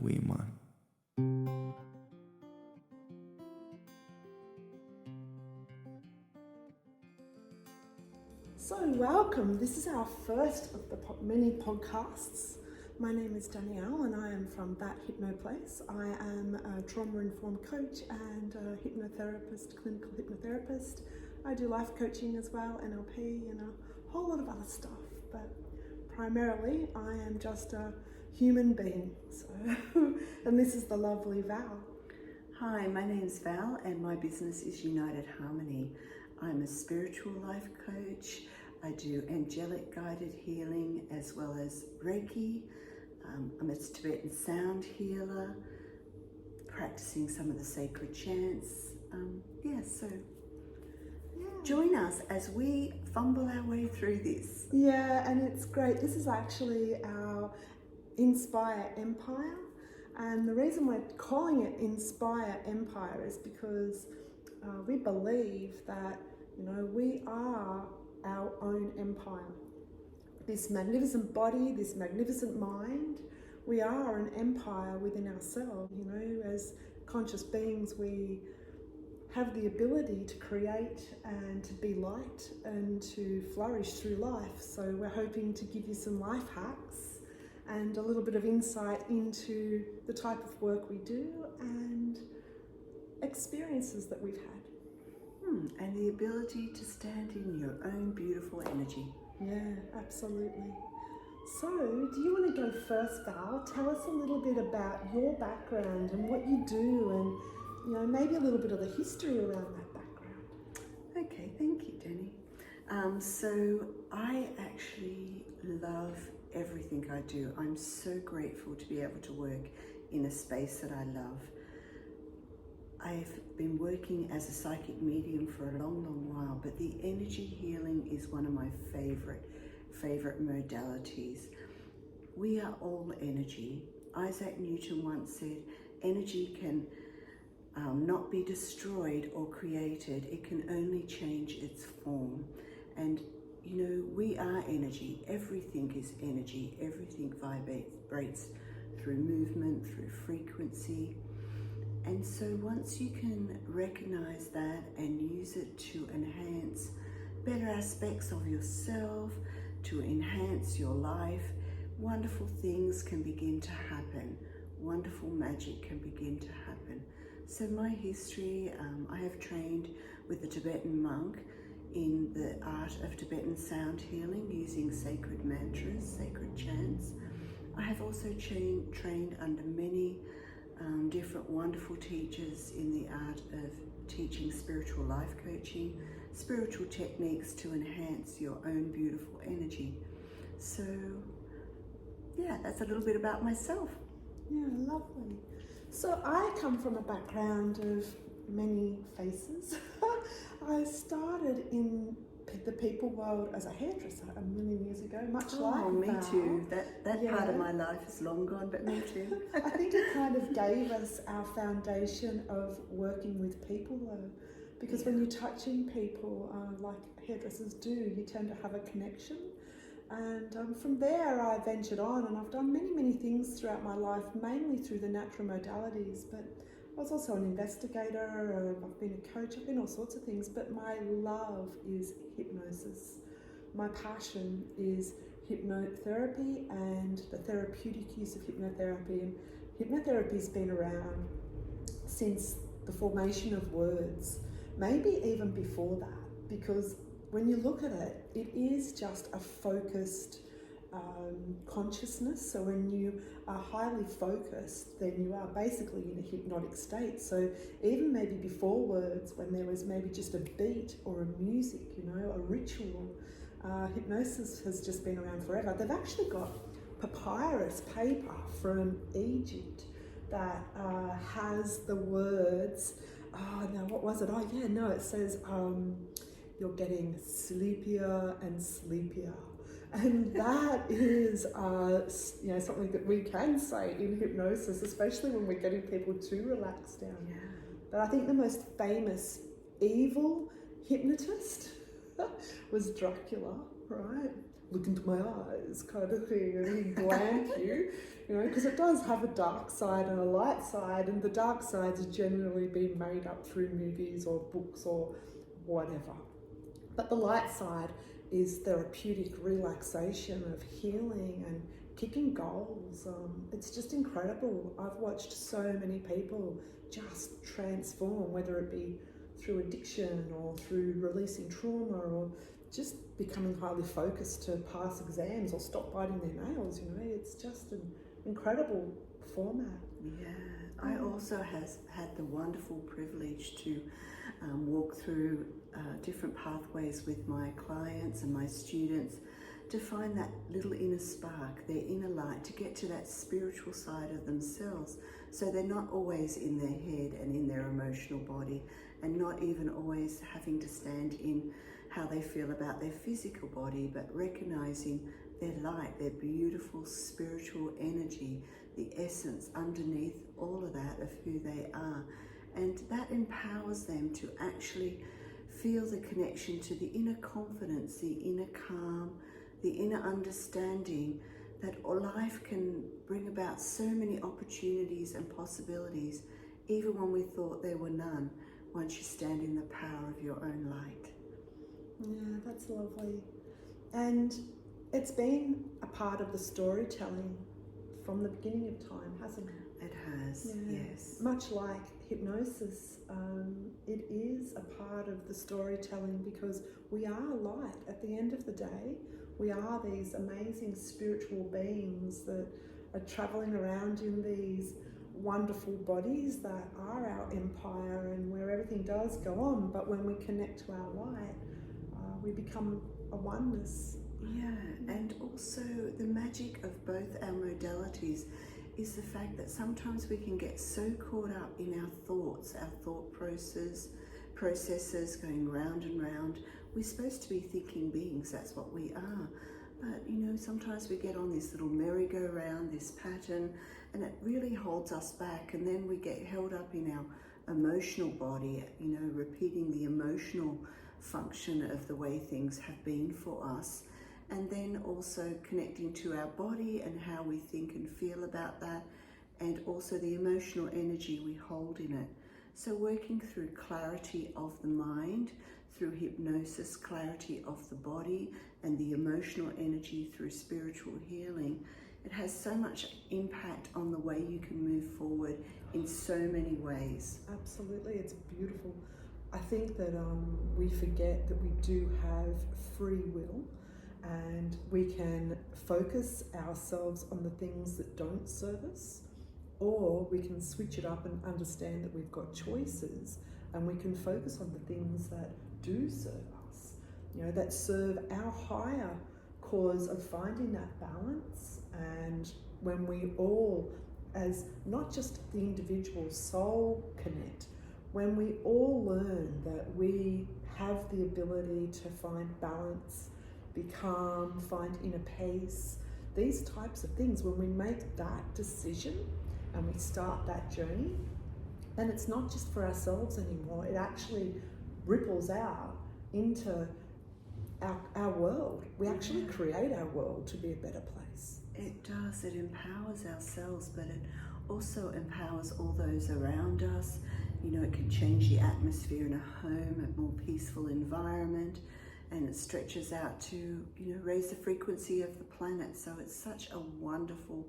E.1. So welcome, this is our first of the many podcasts. My name is Danielle and I am from That Hypno Place. I am a trauma-informed coach and a hypnotherapist, clinical hypnotherapist. I do life coaching as well, NLP and a whole lot of other stuff, but primarily I am just a human being. And this is the lovely Val. Hi, my name's Val and my business is United Harmony. I'm a spiritual life coach. I do angelic guided healing as well as Reiki. I'm a Tibetan sound healer, practicing some of the sacred chants. Join us as we fumble our way through this. Yeah, and it's great. This is actually our Inspire Empire. And the reason we're calling it Inspire Empire is because we believe that, we are our own empire. This magnificent body, this magnificent mind, we are an empire within ourselves. As conscious beings, we have the ability to create and to be light and to flourish through life. So we're hoping to give you some life hacks and a little bit of insight into the type of work we do and experiences that we've had. And the ability to stand in your own beautiful energy. Yeah, absolutely. So, do you want to go first, Val? Tell us a little bit about your background and what you do and, maybe a little bit of the history around that background. Okay, thank you, Danny. So I actually love everything I do. I'm so grateful to be able to work in a space that I love. I've been working as a psychic medium for a long while, but the energy healing is one of my favorite modalities. We are all energy. Isaac Newton once said, energy can not be destroyed or created. It can only change its form. And we are energy. Everything is energy. Everything vibrates through movement, through frequency. And so once you can recognize that and use it to enhance better aspects of yourself, to enhance your life, wonderful things can begin to happen. Wonderful magic can begin to happen. So my history, I have trained with a Tibetan monk in the art of Tibetan sound healing using sacred mantras, sacred chants. I have also trained under many different wonderful teachers in the art of teaching spiritual life coaching, spiritual techniques to enhance your own beautiful energy. So yeah, that's a little bit about myself. Yeah, lovely. So I come from a background of many faces. I started in the people world as a hairdresser a million years ago, much like me Val. too. That part of my life is long gone, but me too. I think it kind of gave us our foundation of working with people though, because when you're touching people like hairdressers do, you tend to have a connection. And from there I ventured on and I've done many things throughout my life, mainly through the natural modalities, but I was also an investigator, I've been a coach, I've been all sorts of things, but my love is hypnosis. My passion is hypnotherapy and the therapeutic use of hypnotherapy. And hypnotherapy's been around since the formation of words, maybe even before that, because when you look at it, it is just a focused consciousness. So when you are highly focused, then you are basically in a hypnotic state. So even maybe before words, when there was maybe just a beat or a music, a ritual, hypnosis has just been around forever. They've actually got papyrus paper from Egypt that has the words, what was it? It says you're getting sleepier and sleepier. And that is something that we can say in hypnosis, especially when we're getting people to relax down. Yeah. But I think the most famous evil hypnotist was Dracula, right? look into my eyes kind of thing, and he'd blank you, because it does have a dark side and a light side, and the dark sides are generally being made up through movies or books or whatever. But the light side is therapeutic relaxation of healing and kicking goals. It's just incredible. I've watched so many people just transform, whether it be through addiction or through releasing trauma or just becoming highly focused to pass exams or stop biting their nails. It's just an incredible format. Yeah, I also had the wonderful privilege to walk through different pathways with my clients and my students to find that little inner spark, their inner light, to get to that spiritual side of themselves, so they're not always in their head and in their emotional body, and not even always having to stand in how they feel about their physical body, but recognizing their light, their beautiful spiritual energy, the essence underneath all of that of who they are. And that empowers them to actually feel the connection to the inner confidence, the inner calm, the inner understanding that life can bring about so many opportunities and possibilities, even when we thought there were none, once you stand in the power of your own light. Yeah, that's lovely. And it's been a part of the storytelling from the beginning of time, hasn't it? It has, yes. Much like hypnosis, it is a part of the storytelling, because we are light. At the end of the day, we are these amazing spiritual beings that are travelling around in these wonderful bodies that are our empire and where everything does go on. But when we connect to our light, we become a oneness. Yeah, and also the magic of both our modalities is the fact that sometimes we can get so caught up in our thoughts, our thought processes going round and round. We're supposed to be thinking beings, that's what we are. But sometimes we get on this little merry-go-round, this pattern, and it really holds us back, and then we get held up in our emotional body, repeating the emotional function of the way things have been for us, and then also connecting to our body and how we think and feel about that, and also the emotional energy we hold in it. So working through clarity of the mind, through hypnosis, clarity of the body, and the emotional energy through spiritual healing, it has so much impact on the way you can move forward in so many ways. Absolutely, it's beautiful. I think that we forget that we do have free will, and we can focus ourselves on the things that don't serve us, or we can switch it up and understand that we've got choices, and we can focus on the things that do serve us, that serve our higher cause of finding that balance. And when we all, as not just the individual soul, connect, when we all learn that we have the ability to find balance, be calm, find inner peace, these types of things, when we make that decision and we start that journey, then it's not just for ourselves anymore. It actually ripples out into our world. We actually create our world to be a better place. It does. It empowers ourselves, but it also empowers all those around us. It can change the atmosphere in a home, a more peaceful environment, and it stretches out to, raise the frequency of the planet. So it's such a wonderful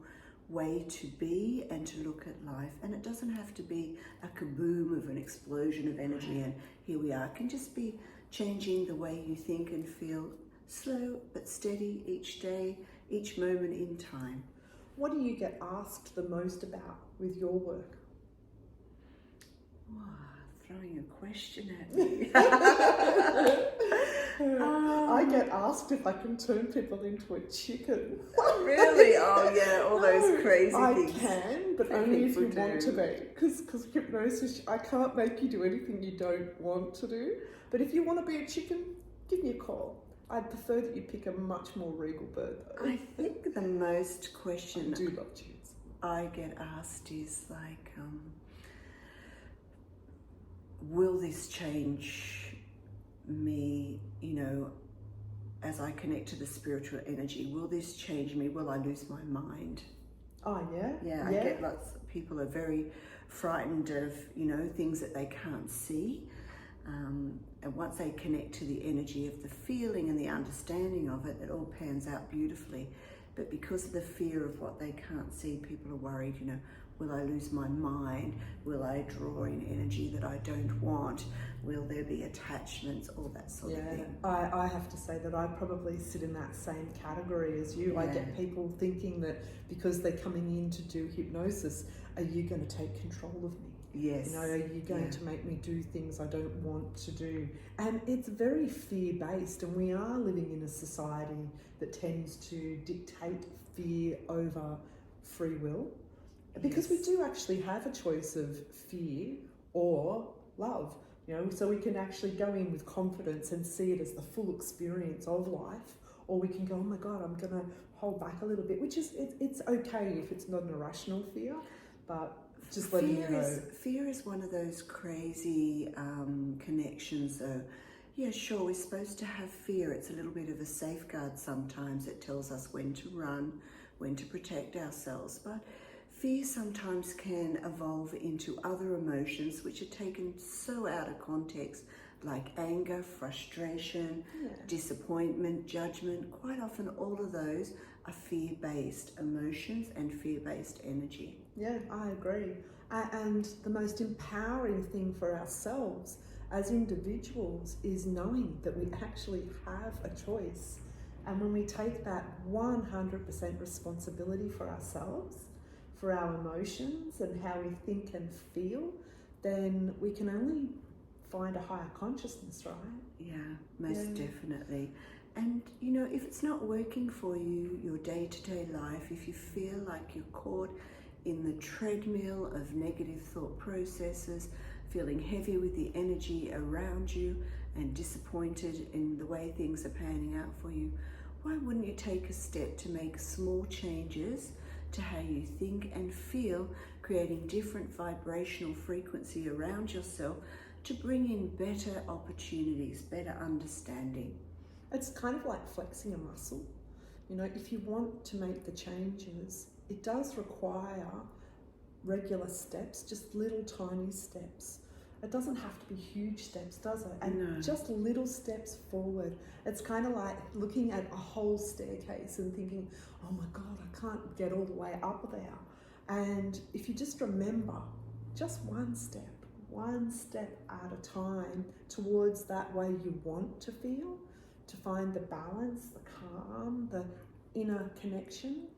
way to be and to look at life. And it doesn't have to be a kaboom of an explosion of energy and here we are. It can just be changing the way you think and feel, slow but steady each day, each moment in time. What do you get asked the most about with your work? Wow, throwing a question at me. I get asked if I can turn people into a chicken. Really? Oh yeah, all those crazy things. I can, but only if you want to be. Because hypnosis, I can't make you do anything you don't want to do. But if you want to be a chicken, give me a call. I'd prefer that you pick a much more regal bird though. I think the most question I do love chickens. I get asked is like, will this change me, as I connect to the spiritual energy, will this change me? Will I lose my mind? Oh, yeah? Yeah, I get lots of people are very frightened of, things that they can't see. And once they connect to the energy of the feeling and the understanding of it, it all pans out beautifully. But because of the fear of what they can't see, people are worried, will I lose my mind? Will I draw in energy that I don't want? Will there be attachments? All that sort of thing. I have to say that I probably sit in that same category as you. Yeah. I get people thinking that because they're coming in to do hypnosis, are you going to take control of me? Yes. Are you going to make me do things I don't want to do? And it's very fear-based, and we are living in a society that tends to dictate fear over free will. Because we do actually have a choice of fear or love, so we can actually go in with confidence and see it as the full experience of life, or we can go, oh my God, I'm going to hold back a little bit, which is, it's okay if it's not an irrational fear, but just letting you know. Fear is one of those crazy connections, though. Yeah, sure, we're supposed to have fear. It's a little bit of a safeguard sometimes. It tells us when to run, when to protect ourselves, but fear sometimes can evolve into other emotions which are taken so out of context, like anger, frustration, disappointment, judgment. Quite often all of those are fear-based emotions and fear-based energy. Yeah, I agree. And the most empowering thing for ourselves as individuals is knowing that we actually have a choice. And when we take that 100% responsibility for ourselves, for our emotions and how we think and feel, then we can only find a higher consciousness, right? Yeah, most definitely. And if it's not working for you, your day-to-day life, if you feel like you're caught in the treadmill of negative thought processes, feeling heavy with the energy around you and disappointed in the way things are panning out for you, why wouldn't you take a step to make small changes to how you think and feel, creating different vibrational frequency around yourself to bring in better opportunities, better understanding? It's kind of like flexing a muscle. If you want to make the changes, it does require regular steps, just little tiny steps. It doesn't have to be huge steps, does it? And just little steps forward. It's kind of like looking at a whole staircase and thinking, oh my God, I can't get all the way up there. And if you just remember, just one step at a time towards that way you want to feel, to find the balance, the calm, the inner connection,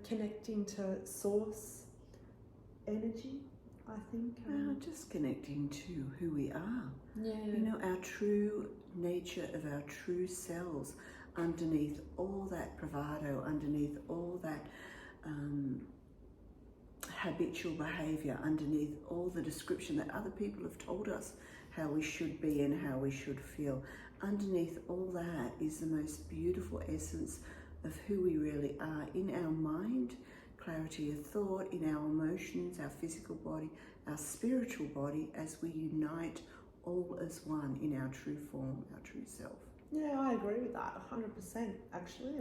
connecting to source energy, I think. Just connecting to who we are. Yeah. Our true nature of our true selves, underneath all that bravado, underneath all that habitual behaviour, underneath all the description that other people have told us how we should be and how we should feel. Underneath all that is the most beautiful essence of who we really are in our mind, clarity of thought, in our emotions, our physical body, our spiritual body, as we unite all as one in our true form, our true self. Yeah, I agree with that 100%. Actually,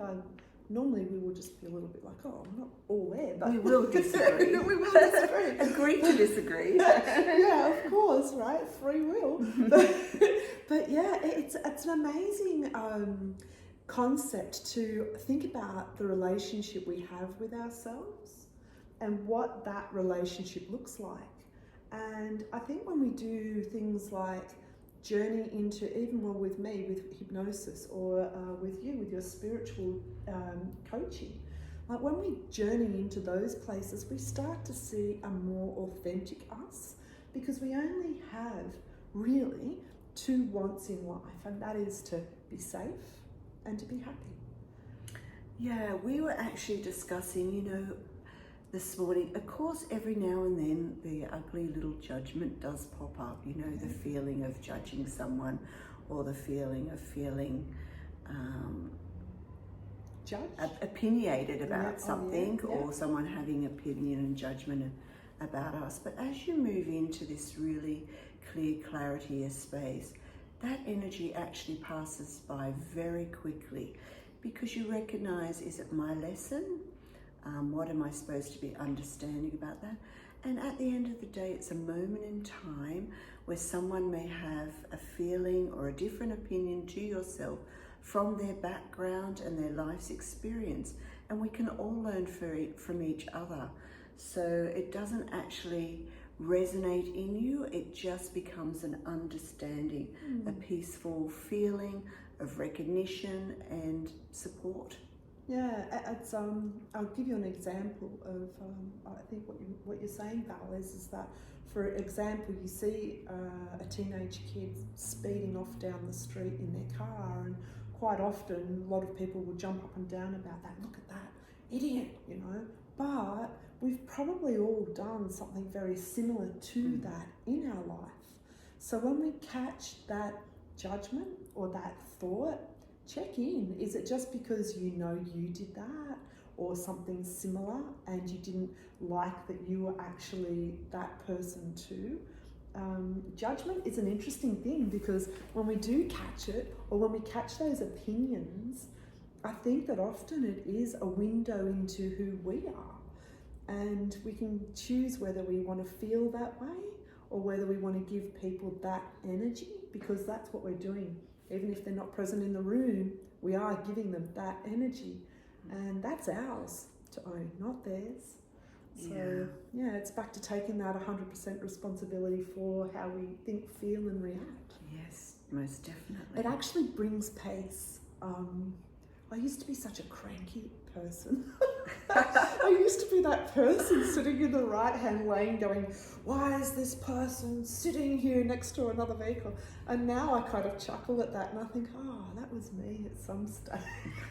normally we will just be a little bit like, oh, I'm not all there, but we will disagree. We will disagree. Agree to disagree. Yeah, of course, right? Free will. But yeah, it's an amazing concept to think about the relationship we have with ourselves and what that relationship looks like. And I think when we do things like journey into, even more with me, with hypnosis, or with you, with your spiritual coaching, like when we journey into those places, we start to see a more authentic us, because we only have really two wants in life, and that is to be safe and to be happy. Yeah, we were actually discussing, this morning, of course, every now and then the ugly little judgment does pop up, the feeling of judging someone, or the feeling of feeling opinionated about something, or someone having opinion and judgment about us. But as you move into this really clear clarity of space, that energy actually passes by very quickly because you recognize, is it my lesson? What am I supposed to be understanding about that? And at the end of the day, it's a moment in time where someone may have a feeling or a different opinion to yourself from their background and their life's experience. And we can all learn from each other. So it doesn't actually resonate in you, it just becomes an understanding, a peaceful feeling of recognition and support. Yeah, it's I'll give you an example of I think what you're saying, Val, is that, for example, you see a teenage kid speeding off down the street in their car, and quite often a lot of people will jump up and down about that. Look at that idiot, you know. But we've probably all done something very similar to that in our life. So when we catch that judgment or that thought, check in. Is it just because you know you did that or something similar and you didn't like that you were actually that person too? Judgment is an interesting thing, because when we do catch it, or when we catch those opinions, I think that often it is a window into who we are. And we can choose whether we want to feel that way or whether we want to give people that energy, because that's what we're doing. Even if they're not present in the room, we are giving them that energy, and that's ours to own, not theirs. So yeah, it's back to taking that 100% responsibility for how we think, feel and react. Yes, most definitely. It actually brings pace. I used to be such a cranky person. I used to be that person sitting in the right-hand lane going, why is this person sitting here next to another vehicle? And now I kind of chuckle at that and I think, oh, that was me at some stage.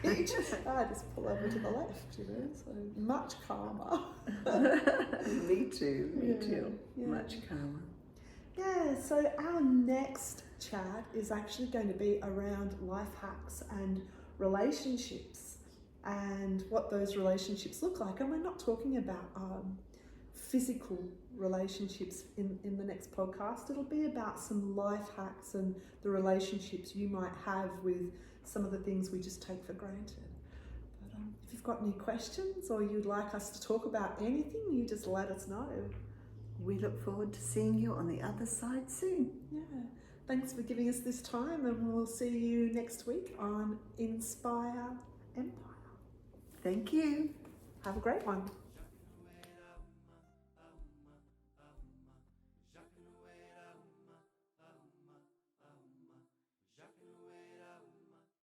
I just pull over to the left, you know, so much calmer. Me too. Yeah. Much calmer. Yeah, so our next chat is actually going to be around life hacks and relationships and what those relationships look like. And we're not talking about physical relationships in the next podcast. It'll be about some life hacks and the relationships you might have with some of the things we just take for granted. But if you've got any questions or you'd like us to talk about anything, you just let us know. We look forward to seeing you on the other side soon. Yeah. Thanks for giving us this time, and we'll see you next week on Inspire Empire. Thank you. Have a great one.